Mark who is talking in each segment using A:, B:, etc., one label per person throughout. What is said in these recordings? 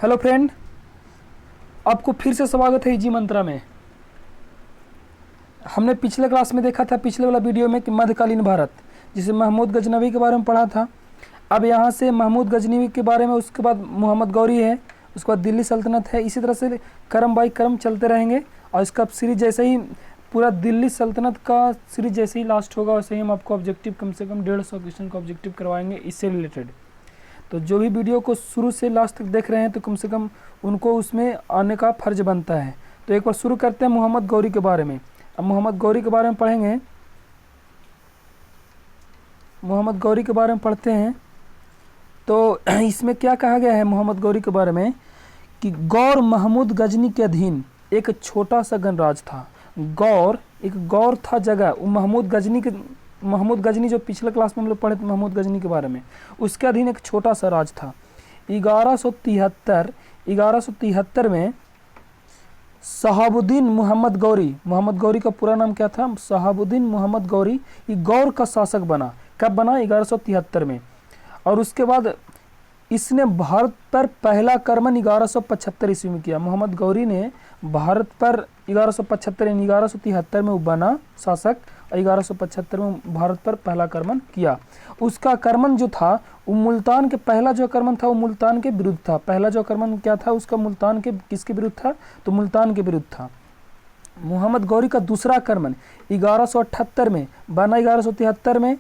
A: Hello friend, आपको फिर से स्वागत है इजी मंत्रा में। हमने पिछले क्लास में देखा था, पिछले वाला वीडियो में, कि मध्यकालीन भारत, जिसे महमूद गजनवी के बारे में पढ़ा था। अब यहाँ से महमूद गजनवी के बारे में, उसके बाद मोहम्मद गौरी है, उसके बाद दिल्ली सल्तनत है। इसी तरह से क्रम बाई क्रम चलते रहेंगे और इसका सीरीज जैसे ही पूरा दिल्ली सल्तनत का सीरीज जैसे ही लास्ट होगा, वैसे ही हम आपको ऑब्जेक्टिव कम से कम 150 क्वेश्चन का ऑब्जेक्टिव करवाएंगे इससे रिलेटेड। तो जो भी वीडियो को शुरू से लास्ट तक देख रहे हैं तो कम से कम उनको उसमें आने का फर्ज बनता है। तो एक बार शुरू करते हैं मोहम्मद गौरी के बारे में। अब मोहम्मद गौरी के बारे में पढ़ेंगे, मोहम्मद गौरी के बारे में पढ़ते हैं। तो इसमें क्या कहा गया है मोहम्मद गौरी के बारे में कि गौर महमूद गजनी के अधीन एक छोटा सा गणराज था। गौर, एक गौर था जगह, वो महमूद गजनी जो पिछले क्लास में हम लोग पढ़े थे महमूद गजनी के बारे में, उसके अधीन एक छोटा सा राज था। 1173 में शहाबुद्दीन मोहम्मद गौरी का पूरा नाम क्या था? शहाबुद्दीन मोहम्मद गौरी, ये गौर का शासक बना। कब बना? 1173 में। और उसके बाद इसने भारत पर पहला आक्रमण 1175 ईस्वी में किया। मोहम्मद गौरी ने भारत पर 1173 में वो बना शासक, और 1175 में भारत पर पहला आक्रमण किया। उसका आक्रमण जो था वो मुल्तान के, पहला जो आक्रमण था वो मुल्तान के विरुद्ध था। पहला जो आक्रमण क्या था उसका, मुल्तान के किसके विरुद्ध था? तो मुल्तान के विरुद्ध था। मोहम्मद गौरी का दूसरा आक्रमण 1178 में बना। 1173 में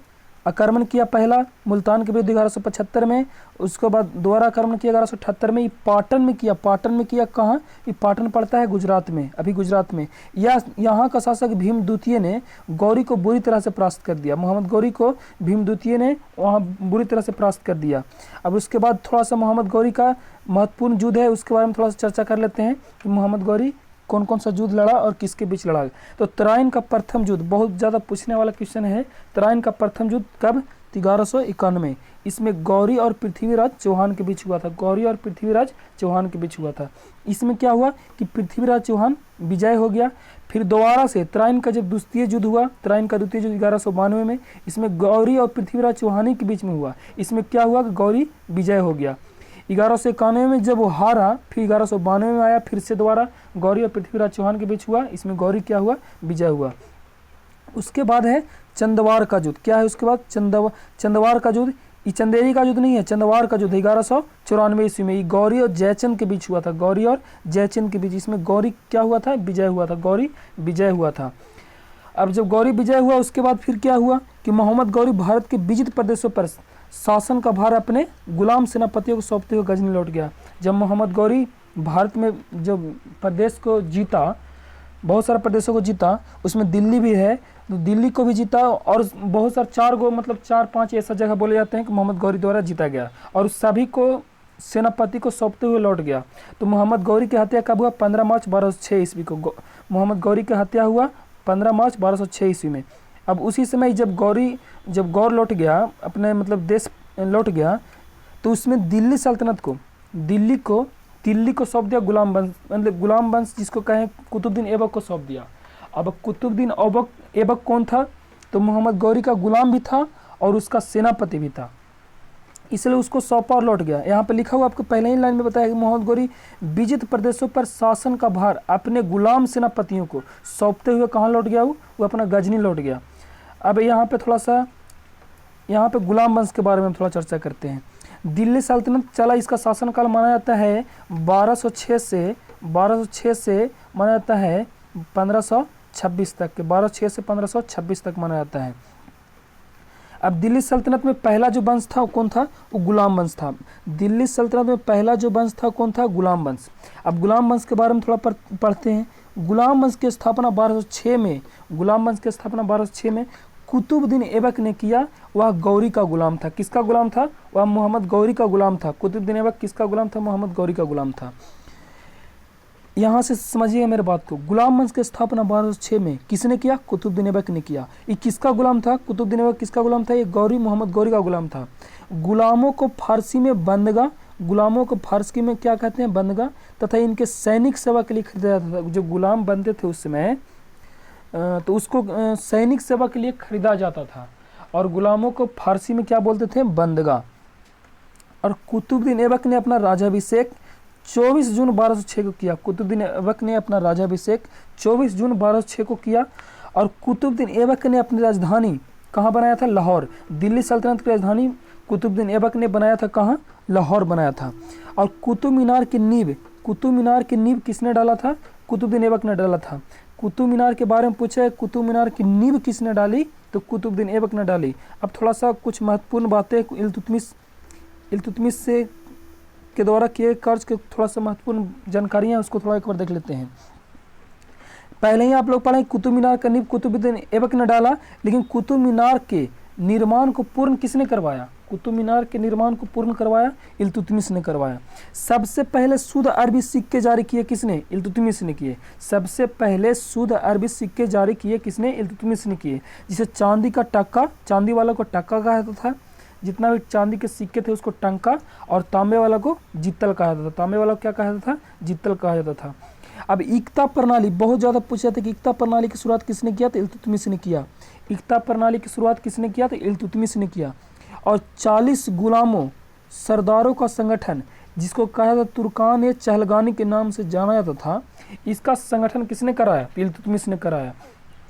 A: आक्रमण किया पहला मुल्तान के विरुद्ध 1175 में। उसके बाद दोबारा आक्रमण किया 1178 में। ये पाटन में किया। पाटन में किया कहाँ? ये पाटन पड़ता है गुजरात में, अभी गुजरात में। यहाँ का शासक भीम द्वितीय ने गौरी को बुरी तरह से परास्त कर दिया। मोहम्मद गौरी को भीम द्वितीय ने वहाँ बुरी तरह से परास्त कर दिया। अब उसके बाद थोड़ा सा मोहम्मद गौरी का महत्वपूर्ण युद्ध है, उसके बारे में थोड़ा सा चर्चा कर लेते हैं कि मोहम्मद गौरी कौन कौन सा युद्ध लड़ा और किसके बीच लड़ा। तो तराइन का प्रथम युद्ध, बहुत ज़्यादा पूछने वाला क्वेश्चन है। तराइन का प्रथम युद्ध कब? 1191। इसमें गौरी और पृथ्वीराज चौहान के बीच हुआ था। गौरी और पृथ्वीराज चौहान के बीच हुआ था। इसमें क्या हुआ कि पृथ्वीराज चौहान विजय हो गया। फिर दोबारा से तराइन का जब द्वितीय युद्ध हुआ, तराइन का द्वितीय युद्ध 1192 में, इसमें गौरी और पृथ्वीराज चौहान के बीच में हुआ। इसमें क्या हुआ कि गौरी विजय हो गया। 1191 में जब वो हारा, फिर 1192 में आया, फिर से दोबारा गौरी और पृथ्वीराज चौहान के बीच हुआ। इसमें गौरी क्या हुआ? विजय हुआ। उसके बाद है चंदवार का युद्ध। क्या है उसके बाद? चंदवार का युद्ध। ये चंदेरी का युद्ध नहीं है, चंदवार का युद्ध 1194 ईस्वी में। ये गौरी और जयचंद के बीच हुआ था। गौरी और जयचंद के बीच। इसमें गौरी क्या हुआ था? विजय हुआ था। गौरी विजय हुआ था। अब जब गौरी विजय हुआ उसके बाद फिर क्या हुआ कि मोहम्मद गौरी भारत के विजित प्रदेशों पर शासन का भार अपने गुलाम सेनापतियों को सौंपते हुए गजनी लौट गया। जब मोहम्मद गौरी भारत में जब प्रदेश को जीता, बहुत सारे प्रदेशों को जीता, उसमें दिल्ली भी है, तो दिल्ली को भी जीता और बहुत सारे 4-5 ऐसा जगह बोले जाते हैं कि मोहम्मद गौरी द्वारा जीता गया, और उस सभी को सेनापति को सौंपते हुए लौट गया। तो मोहम्मद गौरी की हत्या कब हुआ? 15 मार्च 1206 ईस्वी को मोहम्मद गौरी की हत्या हुआ 15 मार्च 1206 ईस्वी में। अब उसी समय जब गौर लौट गया, अपने मतलब देश लौट गया, तो उसमें दिल्ली सल्तनत को, दिल्ली को सौंप दिया गुलाम वंश, मतलब गुलाम वंश जिसको कहें कुतुबुद्दीन ऐबक को सौंप दिया। अब कुतुबुद्दीन ऐबक कौन था? तो मोहम्मद गौरी का गुलाम भी था और उसका सेनापति भी था, इसलिए उसको सौंपा और लौट गया। यहाँ पे लिखा हुआ आपको पहले ही लाइन में बताया कि मोहम्मद गौरी विजित प्रदेशों पर शासन का भार अपने गुलाम सेनापतियों को सौंपते हुए कहाँ लौट गया? वो अपना गजनी लौट गया। अब यहाँ पे थोड़ा सा गुलाम वंश के बारे में थोड़ा चर्चा करते हैं। दिल्ली सल्तनत चला, इसका शासनकाल माना जाता है 1206 से माना जाता है 1526 तक के, 1206 से 1526 तक माना जाता है। अब दिल्ली सल्तनत में पहला जो वंश था वो कौन था? वो गुलाम वंश था। दिल्ली सल्तनत में पहला जो वंश था कौन था? गुलाम वंश। अब गुलाम वंश के बारे में थोड़ा पढ़ते हैं। गुलाम वंश की स्थापना 1206 में कुतुबुद्दीन ऐबक ने किया। वह गौरी का गुलाम था। किसका गुलाम था? वह मोहम्मद गौरी का गुलाम था। कुतुबुद्दीन ऐबक किसका गुलाम था? मोहम्मद गौरी का गुलाम था। यहाँ से समझिए मेरे बात को। गुलाम वंश की स्थापना 1206 में किसने किया? कुतुबुद्दीन ऐबक ने किया। ये किसका गुलाम था? कुतुबुद्दीन ऐबक किसका गुलाम था? ये मोहम्मद गौरी का गुलाम था। गुलामों को फारसी में बंदगा, गुलामों को फारसी में क्या कहते हैं? बंदगा, तथा इनके सैनिक सेवा के लिए खरीदा जाता था। जो गुलाम बनते थे उस समय, तो उसको सैनिक सेवा के लिए खरीदा जाता था, और गुलामों को फारसी में क्या बोलते थे? बंदगा। और कुतुबुद्दीन ऐबक ने अपना राज्याभिषेक 24 जून 1206 को किया। कुतुबुद्दीन ऐबक ने अपना राज्याभिषेक 24 जून 1206 को किया। और कुतुबुद्दीन ऐबक ने अपनी राजधानी कहाँ बनाया था? लाहौर। दिल्ली सल्तनत की राजधानी कुतुबुद्दीन ऐबक ने बनाया था कहाँ? लाहौर बनाया था। और कुतुब मीनार की नींव किसने डाला था? कुतुबुद्दीन ऐबक ने डाला था। कुतुब मीनार के बारे में पूछा है, कुतुब मीनार की नींव किसने डाली? तो कुतुबुद्दीन ऐबक ने डाली। अब थोड़ा सा कुछ महत्वपूर्ण बातें इल्तुतमिश से के द्वारा किए कार्य के थोड़ा सा महत्वपूर्ण जानकारियाँ उसको थोड़ा एक बार देख लेते हैं। पहले ही आप लोग पढ़े कुतुब मीनार का नींव कुतुबुद्दीन ऐबक ने डाला, लेकिन कुतुब मीनार के निर्माण को पूर्ण किसने करवाया? कुतुब मीनार के निर्माण को पूर्ण करवाया इल्तुतमिश ने करवाया। सबसे पहले शुद्ध अरबी सिक्के जारी किए किसने? इल्तुतमिश ने किए। सबसे पहले शुद्ध अरबी सिक्के जारी किए किसने? इल्तुतमिश ने किए। जिसे चांदी का टक्का, चांदी वाला को टक्का कहा जाता था, जितना भी चांदी के सिक्के थे उसको टंका, और तांबे वाला को जित्तल कहा जाता था। तांबे वाला को क्या कहा जाता था? जित्तल कहा जाता था। अब इक्ता प्रणाली बहुत ज़्यादा पूछा था कि इक्ता प्रणाली की शुरुआत किसने किया? तो इल्तुतमिश ने किया। इक्ता प्रणाली की शुरुआत किसने किया? तो इल्तुतमिश ने किया। और 40 गुलामों सरदारों का संगठन, जिसको कहा जाता तुर्कान ए चहलगानी के नाम से जाना जाता था, इसका संगठन किसने कराया? इल्तुतमिश ने कराया।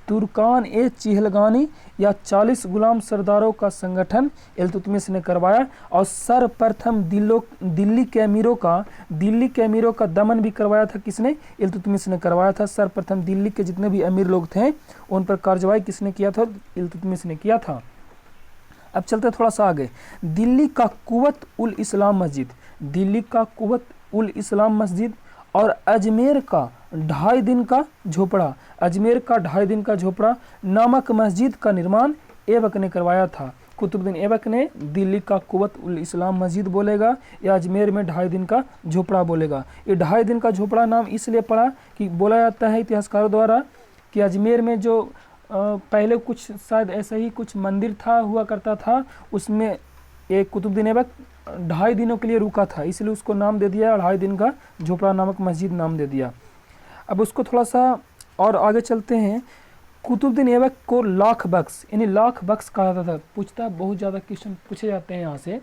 A: तुर्कान ए चहलगानी या 40 गुलाम सरदारों का संगठन इल्तुतमिश ने करवाया। और सर्वप्रथम दिल्ली के अमीरों का दमन भी करवाया था किसने? इल्तुतमिश ने करवाया था। सर्वप्रथम दिल्ली के जितने भी अमीर लोग थे उन पर कार्रवाई किसने किया था? इल्तुतमिश ने किया था। अब चलते थोड़ा सा आगे। दिल्ली का कुवत उल इस्लाम मस्जिद और अजमेर का 2.5 दिन का झोपड़ा नामक मस्जिद का निर्माण ऐबक ने करवाया था। कुतुबुद्दीन ऐबक ने दिल्ली का कुवत उल इस्लाम मस्जिद बोलेगा या अजमेर में 2.5 दिन का झोपड़ा बोलेगा। ये 2.5 दिन का झोपड़ा नाम इसलिए पड़ा कि बोला जाता है इतिहासकारों द्वारा कि अजमेर में जो पहले कुछ शायद ऐसा ही कुछ मंदिर हुआ करता था, उसमें एक कुतुबुद्दीन ऐबक 2.5 दिनों के लिए रुका था, इसलिए उसको नाम दे दिया 2.5 दिन का झोपड़ा नामक मस्जिद नाम दे दिया। अब उसको थोड़ा सा और आगे चलते हैं। कुतुबुद्दीन ऐबक को लाख बख्श कहा जाता था। पूछता बहुत ज़्यादा क्वेश्चन पूछे जाते हैं यहाँ से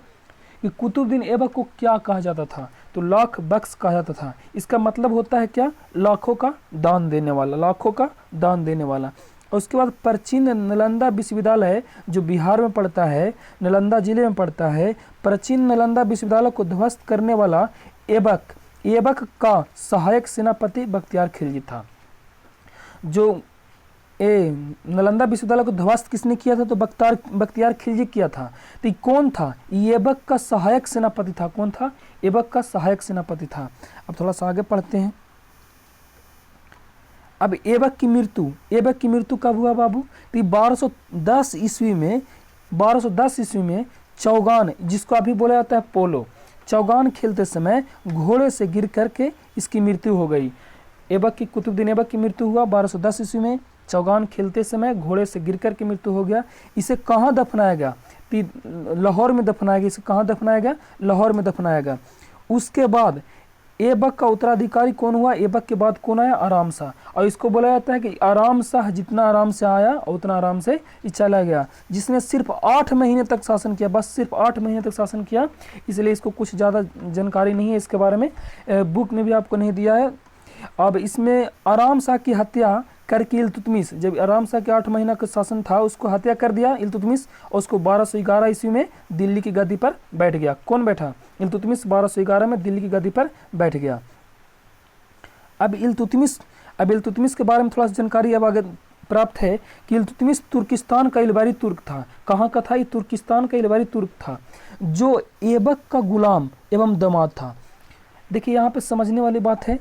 A: कि कुतुबुद्दीन ऐबक को क्या कहा जाता था? तो लाख बख्श कहा जाता था। इसका मतलब होता है क्या? लाखों का दान देने वाला। और उसके बाद प्राचीन नालंदा विश्वविद्यालय जो बिहार में पड़ता है, नालंदा जिले में पड़ता है, प्राचीन नालंदा विश्वविद्यालय को ध्वस्त करने वाला ऐबक का सहायक सेनापति बख्तियार खिलजी था। जो नालंदा विश्वविद्यालय को ध्वस्त किसने किया था? तो बख्तियार खिलजी किया था। तो ये कौन था? ऐबक का सहायक सेनापति था। कौन था? ऐबक का सहायक सेनापति था। अब थोड़ा सा आगे पढ़ते हैं। अब ऐबक की मृत्यु कब हुआ बाबू? तो 1210 ईस्वी में चौगान, जिसको अभी बोला जाता है पोलो, चौगान खेलते समय घोड़े से गिर करके इसकी मृत्यु हो गई। कुतुबुद्दीन ऐबक की मृत्यु हुआ 1210 ईस्वी में, चौगान खेलते समय घोड़े से गिर करके मृत्यु हो गया। इसे कहाँ दफनाया गया? लाहौर में दफनाया गया। इसे कहाँ दफनाया गया? लाहौर में दफनाया गया। उसके बाद ऐबक का उत्तराधिकारी कौन हुआ? ऐबक के बाद कौन आया? आराम शाह। और इसको बोला जाता है कि आराम शाह जितना आराम से आया उतना आराम से चला गया, जिसने सिर्फ 8 महीने तक शासन किया। बस सिर्फ 8 महीने तक शासन किया, इसलिए इसको कुछ ज़्यादा जानकारी नहीं है इसके बारे में, बुक में भी आपको नहीं दिया है। अब इसमें आराम शाह की हत्या करके इल्तुतमिश, जब आराम शाह के 8 महीना का शासन था उसको हत्या कर दिया इल्तुतमिश, और उसको 1211 ईस्वी में दिल्ली की गद्दी पर बैठ गया। कौन बैठा? इल्तुतमिश 1211 में दिल्ली की गद्दी पर बैठ गया। अब इल्तुतमिश के बारे में थोड़ा सा जानकारी अब आगे प्राप्त है कि इल्तुतमिश तुर्किस्तान का इलबारी तुर्क था। कहाँ का था? ये तुर्किस्तान का इलबारी तुर्क था, जो ऐबक का गुलाम एवं दामाद था। देखिए यहाँ पे समझने वाली बात है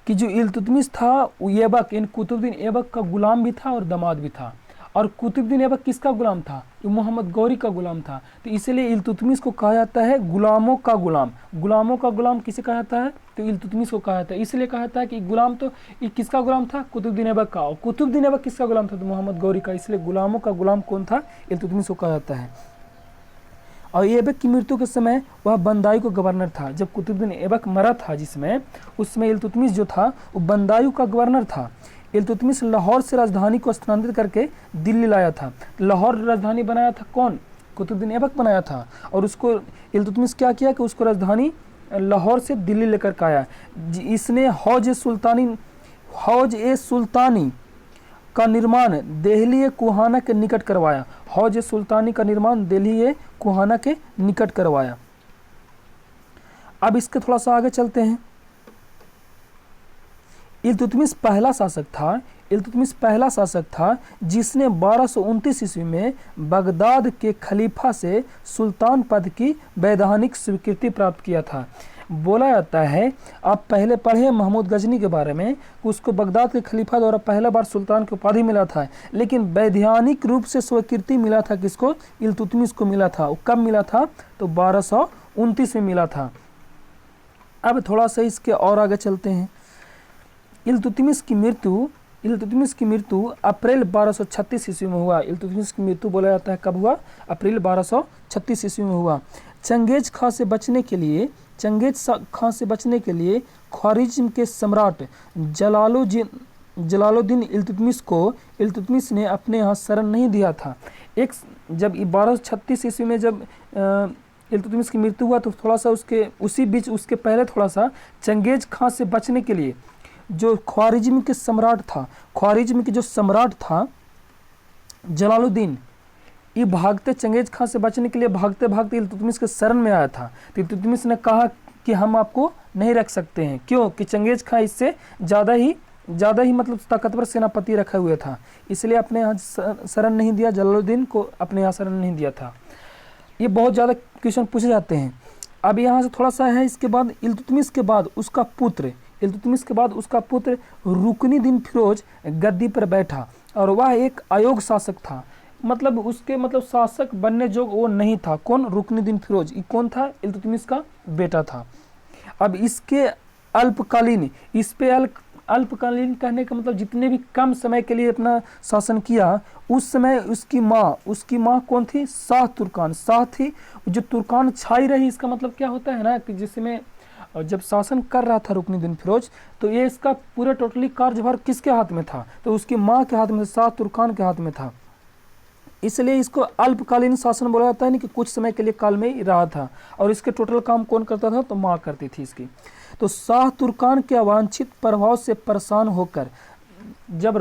A: कि जो इल्तुतमिश था ऐबक, इन कुतुबुद्दीन ऐबक का गुलाम भी था और दामाद भी था। और कुतुबुद्दीन ऐबक किसका गुलाम था? ये मोहम्मद गौरी का गुलाम था। तो इसलिए इल्तुतमिश को कहा जाता है गुलामों का गुलाम। गुलामों का गुलाम किसे कहा जाता है? तो इल्तुतमिश को कहा जाता है। इसलिए कहा जाता है कि गुलाम तो ये किसका गुलाम था? कुतुबुद्दीन ऐबक का। और कुतुबुद्दीन ऐबक किसका गुलाम था? तो मोहम्मद गौरी का। इसलिए गुलामों का गुलाम कौन था? इल्तुतमिश को कहा जाता है। और ऐबक की मृत्यु के समय वह बंदायूं का गवर्नर था। जब कुतुबुद्दीन ऐबक मरा था जिसमें, उसमें इल्तुतमिश जो था वो बंदायूं का गवर्नर था। इल्तुतमिश लाहौर से राजधानी को स्थानांतरित करके दिल्ली लाया था। लाहौर राजधानी बनाया था कौन? कुतुबुद्दीन ऐबक बनाया था। और उसको इल्तुतमिश क्या किया कि उसको राजधानी लाहौर से दिल्ली लेकर के आया। इसने हौज ए सुल्तानी का निर्माण दिल्ली कुहाना के निकट करवाया। हौज ए सुल्तानी का निर्माण दिल्ली कुहाना के निकट करवाया। अब इसके थोड़ा सा आगे चलते हैं। इल्तुतमिश पहला शासक था जिसने 1229 ईस्वी में बगदाद के खलीफा से सुल्तान पद की वैधानिक स्वीकृति प्राप्त किया था। बोला जाता है, आप पहले पढ़े महमूद गजनी के बारे में, उसको बगदाद के खलीफा द्वारा पहला बार सुल्तान की उपाधि मिला था, लेकिन वैधानिक रूप से स्वीकृति मिला था किसको? इल्तुतमिश को मिला था। कब मिला था? तो 1229 में मिला था। अब थोड़ा सा इसके और आगे चलते हैं। इल्तुतमिश की मृत्यु अप्रैल 1236 ईस्वी में हुआ। इल्तुतमिश की मृत्यु बोला जाता है कब हुआ? अप्रैल 1236 ईस्वी में हुआ। चंगेज खां से बचने के लिए ख्वारिज्म के सम्राट जलालुद्दीन इल्तुतमिश ने अपने यहाँ शरण नहीं दिया था। जब 1236 ईस्वी में जब इल्तुतमिश की मृत्यु हुआ तो थोड़ा सा उसके पहले थोड़ा सा चंगेज खां से बचने के लिए जो ख्वारिज्म के जो सम्राट था जलालुद्दीन, ये चंगेज खां से बचने के लिए भागते भागते इल्तुतमिश के शरण में आया था। तो इल्तुतमिश ने कहा कि हम आपको नहीं रख सकते हैं। क्यों? कि चंगेज खां इससे ज़्यादा ही मतलब ताकतवर सेनापति रखा हुआ था, इसलिए अपने यहाँ शरण नहीं दिया, जलालुद्दीन को अपने यहाँ शरण नहीं दिया था। ये बहुत ज़्यादा क्वेश्चन पूछे जाते हैं। अब यहाँ से थोड़ा सा है, इसके बाद इल्तुतमिश के बाद उसका पुत्र रुकनुद्दीन फिरोज गद्दी पर बैठा और वह एक अयोग्य शासक था। मतलब उसके शासक बनने जोग वो नहीं था। कौन? रुकनुद्दीन फिरोज। ये कौन था? इल्तुतमिश का बेटा था। अब इसके अल्पकालीन कहने का मतलब जितने भी कम समय के लिए अपना शासन किया, उस समय उसकी माँ कौन थी? शाह थी, जो तुर्कान छाई रही। इसका मतलब क्या होता है ना कि जिसमें जब शासन कर रहा था रुकनुद्दीन फिरोज, तो ये इसका पूरा टोटली कार्यभार किसके हाथ में था? तो उसकी माँ के हाथ में, शाह तुर्कान के हाथ में था। इसलिए इसको अल्पकालीन शासन बोला जाता है, नहीं कि कुछ समय के लिए काल में ही रहा था। और इसके टोटल काम कौन करता था? तो माँ करती थी इसकी। तो शाह तुर्कान के अवांछित प्रभाव से परेशान होकर जब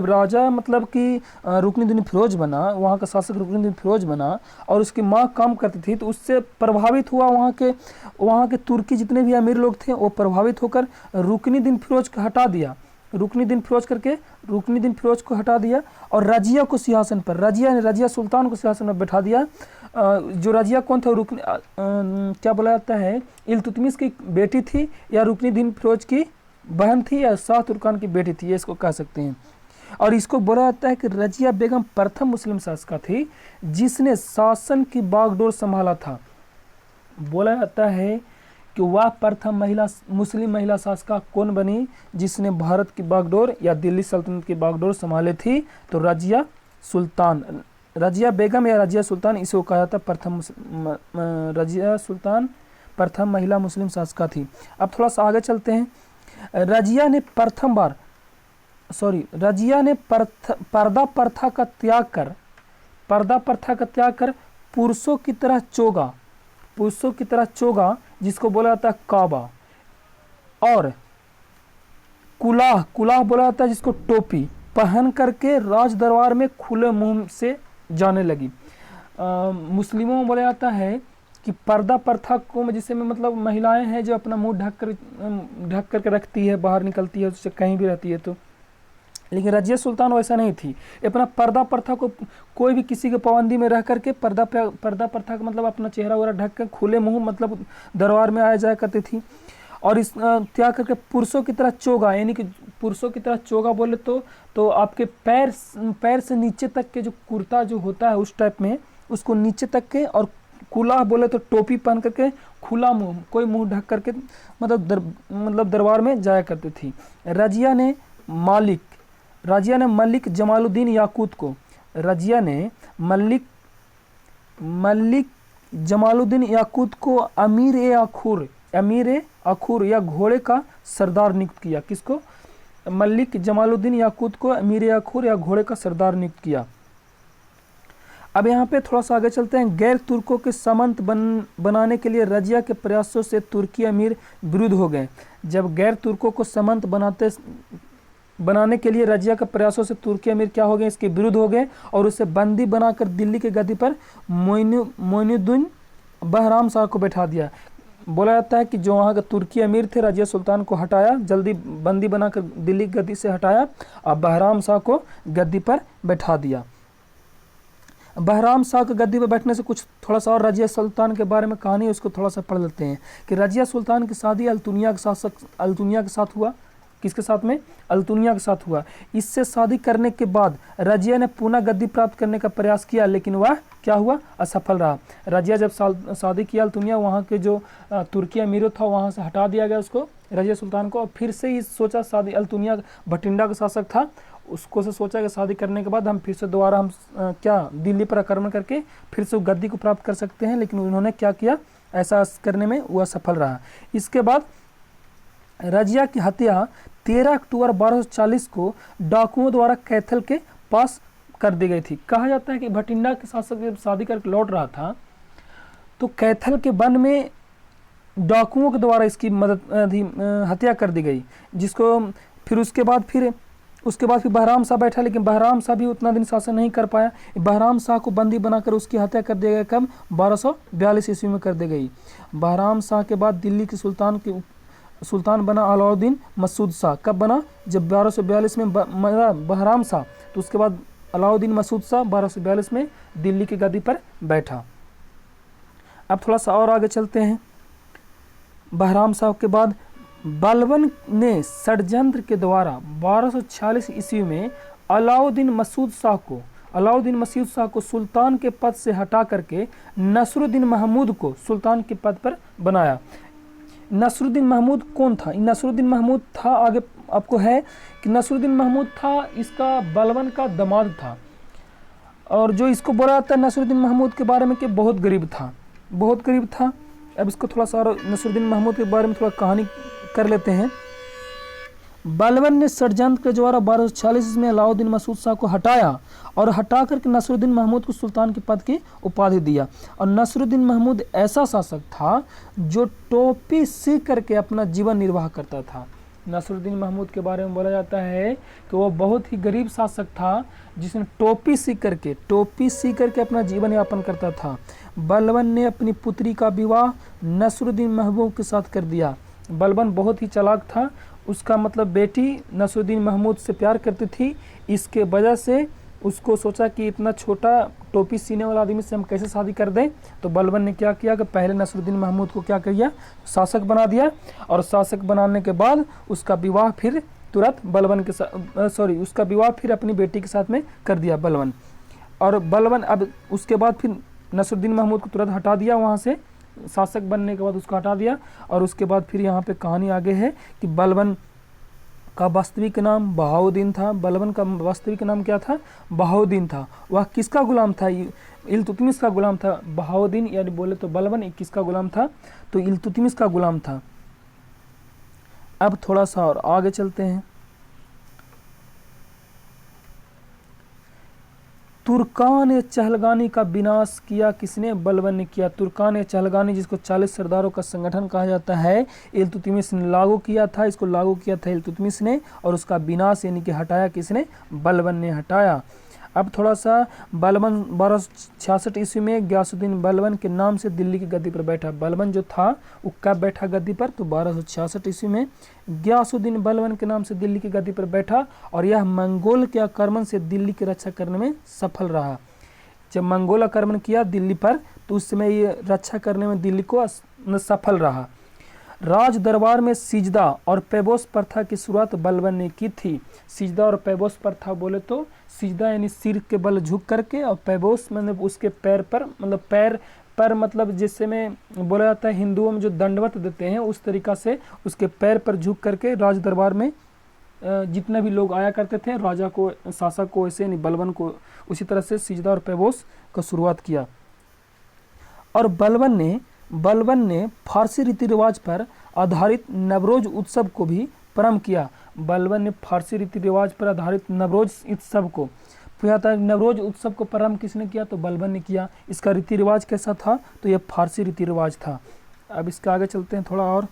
A: राजा मतलब कि रुकनुद्दीन फिरोज बना, वहाँ का शासक रुकनुद्दीन फिरोज बना और उसकी माँ काम करती थी, तो उससे प्रभावित हुआ वहाँ के तुर्की जितने भी अमीर लोग थे, वो प्रभावित होकर रुकनुद्दीन फिरोज को हटा दिया। रुकनुद्दीन फिरोज को हटा दिया और रजिया सुल्तान को सिंहासन पर बैठा दिया। जो रजिया कौन था? क्या बोला जाता है? इल्तुतमिश की बेटी थी, या रुकनुद्दीन फिरोज की बहन थी, या शाह तुर्कान की बेटी थी, ये इसको कह सकते हैं। और इसको बोला जाता है कि रजिया बेगम प्रथम मुस्लिम शासका थी जिसने शासन की बागडोर संभाला था। बोला जाता है कि वह प्रथम मुस्लिम महिला शासका कौन बनी जिसने भारत की बागडोर या दिल्ली सल्तनत की बागडोर संभाले थी? तो रजिया बेगम या रजिया सुल्तान, इसको कहा जाता रजिया सुल्तान प्रथम महिला मुस्लिम शासका थी। अब थोड़ा सा आगे चलते हैं। रजिया ने पर्दा प्रथा का त्याग कर पुरुषों की तरह चोगा जिसको बोला जाता है काबा, और कुलाह बोला जाता है जिसको टोपी पहन करके राज दरबार में खुले मुंह से जाने लगी। मुस्लिमों में बोला जाता है कि पर्दा प्रथा को जिसमें मतलब महिलाएं हैं जो अपना मुंह ढक करके रखती है, बाहर निकलती है, उससे कहीं भी रहती है। तो लेकिन रजिया सुल्तान वैसा नहीं थी। अपना पर्दा प्रथा को कोई भी किसी के पाबंदी में रह करके पर्दा प्रथा का मतलब अपना चेहरा वगैरह ढक कर खुले मुंह मतलब दरबार में आया जाया करती थी। और इस त्याग करके पुरुषों की तरह चोगा, यानी कि पुरुषों की तरह चोगा बोले तो आपके पैर से नीचे तक के जो कुर्ता जो होता है उस टाइप में, उसको नीचे तक के, और कुलाह बोले तो टोपी पहन करके खुला मुंह, कोई मुंह ढक करके मतलब दरबार में जाया करती थी। रजिया ने मलिक जमालुद्दीन याकूत को अमीर अखूर या घोड़े का सरदार नियुक्त किया। किसको? मलिक जमालुद्दीन याकूत को अमीर अखूर या घोड़े का सरदार नियुक्त किया। अब यहाँ पे थोड़ा सा आगे चलते हैं। गैर तुर्कों के सामंत बनाने के लिए रजिया के प्रयासों से तुर्की अमीर विरुद्ध हो गए। जब गैर तुर्कों को सामंत बनाने के लिए रजिया के प्रयासों से तुर्की अमीर क्या हो गए, इसके विरुद्ध हो गए और उसे बंदी बनाकर दिल्ली की गद्दी पर मोइनुद्दीन बहराम शाह को बैठा दिया। बोला जाता है कि जो वहाँ का तुर्की अमीर थे रजिया सुल्तान को हटाया, जल्दी बंदी बनाकर दिल्ली की गद्दी से हटाया और बहराम शाह को गद्दी पर बैठा दिया। बहराम शाह के गद्दी पर बैठने से कुछ थोड़ा सा और रजिया सुल्तान के बारे में कहानी उसको थोड़ा सा पढ़ लेते हैं कि रजिया सुल्तान की शादी अल्तुनिया के साथ हुआ। किसके साथ में? अल्तुनिया के साथ हुआ। इससे शादी करने के बाद रजिया ने पुनः गद्दी प्राप्त करने का प्रयास किया, लेकिन वह क्या हुआ? असफल रहा। रजिया जब शादी किया अल्तुनिया, वहाँ के जो तुर्की अमीर था वहाँ से हटा दिया गया उसको, रजिया सुल्तान को। और फिर से ही सोचा शादी, अल्तुनिया भटिंडा का शासक था, उसको से सोचा कि शादी करने के बाद हम फिर से दोबारा हम क्या दिल्ली पर आक्रमण करके फिर से गद्दी को प्राप्त कर सकते हैं, लेकिन उन्होंने क्या किया, ऐसा करने में वह सफल रहा। इसके बाद रजिया की हत्या 13 अक्टूबर 1240 को डाकुओं द्वारा कैथल के पास कर दी गई थी। कहा जाता है कि भटिंडा के शासक जब शादी करके लौट रहा था तो कैथल के वन में डाकुओं के द्वारा इसकी हत्या कर दी गई, जिसको फिर उसके बाद फिर बहराम शाह बैठा, लेकिन बहराम शाह भी उतना दिन शासन नहीं कर पाया। बहराम शाह को बंदी बनाकर उसकी हत्या कर दिया गया। कब? 1242 ईस्वी में कर दी गई। बहराम शाह के बाद दिल्ली के सुल्तान बना अलाउद्दीन मसूद शाह। कब बना? जब 1242 में बहराम शाह, तो उसके बाद अलाउद्दीन मसूद शाह 1242 में दिल्ली की गद्दी पर बैठा। अब थोड़ा सा और आगे चलते हैं। बहराम शाह के बाद बलबन ने षड्यंत्र के द्वारा 1246 ईस्वी में अलाउद्दीन मसूद शाह को सुल्तान के पद से हटा करके नसरुद्दीन महमूद को सुल्तान के पद पर बनाया। नसरुद्दीन महमूद कौन था? नसरुद्दीन महमूद था, आगे आपको है कि नसरुद्दीन महमूद था इसका बलबन का दामाद था, और जो इसको बोला जाता है नसरुद्दीन महमूद के बारे में कि बहुत गरीब था। अब इसको थोड़ा सा और नसरुद्दीन महमूद के बारे में थोड़ा कहानी कर लेते हैं। बलबन ने षड्यंत्र के द्वारा 1246 में अलाउद्दीन मसूद शाह को हटाया और हटा करके नसरुद्दीन महमूद को सुल्तान के पद की उपाधि दिया। और नसरुद्दीन महमूद ऐसा शासक था जो टोपी सीख करके अपना जीवन निर्वाह करता था। नसरुद्दीन महमूद के बारे में बोला जाता है कि वो बहुत ही गरीब शासक था जिसने टोपी सीख करके अपना जीवन यापन करता था। बलबन ने अपनी पुत्री का विवाह नसरुद्दीन महमूद के साथ कर दिया। बलबन बहुत ही चालाक था, उसका मतलब बेटी नसरुद्दीन महमूद से प्यार करती थी। इसके वजह से उसको सोचा कि इतना छोटा टोपी सीने वाला आदमी से हम कैसे शादी कर दें। तो बलबन ने क्या किया कि पहले नसरुद्दीन महमूद को क्या किया, शासक बना दिया, और शासक बनाने के बाद उसका विवाह फिर तुरंत बलबन के साथ उसका विवाह फिर अपनी बेटी के साथ में कर दिया बलबन। और बलबन अब उसके बाद फिर नसरुद्दीन महमूद को तुरंत हटा दिया, वहाँ से शासक बनने के बाद उसको हटा दिया। और उसके बाद फिर यहाँ पे कहानी आगे है कि बलबन का वास्तविक नाम बहाउद्दीन था। बलबन का वास्तविक नाम क्या था? बहाउद्दीन था। वह किसका गुलाम था? इल्तुतमिश का गुलाम था। बहाउद्दीन यानी बोले तो बलबन किसका गुलाम था? तो इल्तुतमिश का गुलाम था। अब थोड़ा सा और आगे चलते हैं। तुर्कान चहलगानी का विनाश किया किसने? बलबन ने किया। तुर्कान चहलगानी जिसको 40 सरदारों का संगठन कहा जाता है, इल्तुतमिश ने लागू किया था। इसको लागू किया था इल्तुतमिश ने, और उसका विनाश यानी कि हटाया किसने? बलबन ने हटाया। अब थोड़ा सा बलबन 1266 ईस्वी में गयासुद्दीन बलबन के नाम से दिल्ली की गद्दी पर बैठा। बलबन जो था वो कब बैठा गद्दी पर? तो 1266 ईस्वी में गयासुद्दीन बलबन के नाम से दिल्ली की गद्दी पर बैठा, और यह मंगोल के आक्रमण से दिल्ली की रक्षा करने में सफल रहा। जब मंगोल आक्रमण किया दिल्ली पर तो उस समय ये रक्षा करने में दिल्ली को सफल रहा। राज दरबार में सिजदा और पैबोस प्रथा की शुरुआत बलबन ने की थी। सिजदा और पैबोस प्रथा बोले तो सिजदा यानी सिर के बल झुक करके, और पैबोस मतलब उसके पैर पर, मतलब पैर पर मतलब जिससे में बोला जाता है हिंदुओं में जो दंडवत देते हैं उस तरीका से उसके पैर पर झुक करके राज दरबार में जितने भी लोग आया करते थे राजा को, शासक को, ऐसे नहीं बलबन को, उसी तरह से सिजदा और पैबोस का शुरुआत किया। और बलबन ने फारसी रीति रिवाज पर आधारित नवरोज उत्सव को भी प्रारंभ किया। बलबन ने फारसी रीति रिवाज पर आधारित नवरोज उत्सव को फिर आता है नवरोज उत्सव को प्रारंभ किसने किया, तो बलबन ने किया। इसका रीति रिवाज कैसा था, तो यह फारसी रीति रिवाज था। अब इसके आगे चलते हैं थोड़ा और।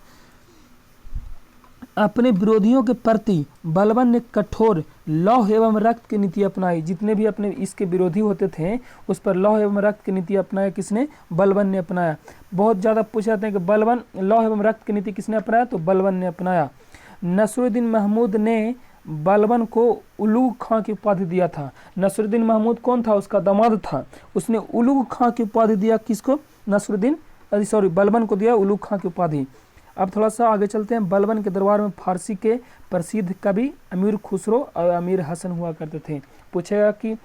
A: अपने विरोधियों के प्रति बलबन ने कठोर लौह एवं रक्त की नीति अपनाई। जितने भी अपने इसके विरोधी होते थे उस पर लौह एवं रक्त की नीति अपनाया, किसने, बलबन ने अपनाया। बहुत ज़्यादा पूछ जाते हैं कि बलबन लौह एवं रक्त की नीति किसने अपनाया, तो बलबन ने अपनाया। नसरुद्दीन महमूद ने बलबन को उलूग खां की उपाधि दिया था। नसरुद्दीन महमूद कौन था, उसका दामाद था। उसने उलूग खां की उपाधि दिया, किसको, बलबन को दिया उलूग खां की उपाधि। अब थोड़ा सा आगे चलते हैं। बलबन के दरबार में फारसी के प्रसिद्ध कवि अमीर खुसरो और अमीर हसन हुआ करते थे। पूछेगा कि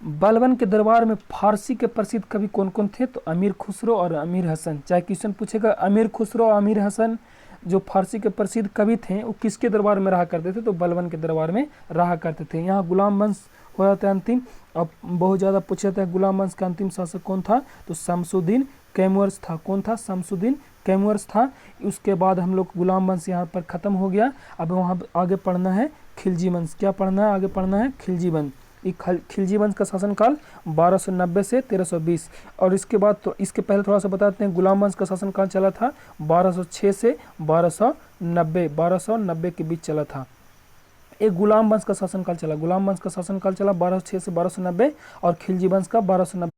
A: बलबन के दरबार में फारसी के प्रसिद्ध कवि कौन कौन थे, तो अमीर खुसरो और अमीर हसन। चाहे क्वेश्चन पूछेगा अमीर खुसरो और अमीर हसन जो फारसी के प्रसिद्ध कवि थे वो किसके दरबार में रहा करते थे, तो बलबन के दरबार में रहा करते थे। यहाँ गुलाम वंश हो जाता है अंतिम। अब बहुत ज़्यादा पूछा जाता है गुलाम वंश का अंतिम शासक कौन था, तो शमसुद्दीन कैमुअर्स था। कौन था, शमसुद्दीन कैमुअर्स था। उसके बाद हम लोग गुलाम वंश यहाँ पर ख़त्म हो गया। अब वहाँ आगे पढ़ना है खिलजी वंश। क्या पढ़ना है, आगे पढ़ना है खिलजी वंश। खिलजी वंश का शासनकाल 1290 से 1320। और इसके बाद तो इसके पहले थोड़ा सा बताते हैं, गुलाम वंश का शासनकाल चला था 1206 से 1290 के बीच चला था। एक गुलाम वंश का शासनकाल चला, गुलाम वंश का शासनकाल चला 1206 से 1290 और खिलजी वंश का 1290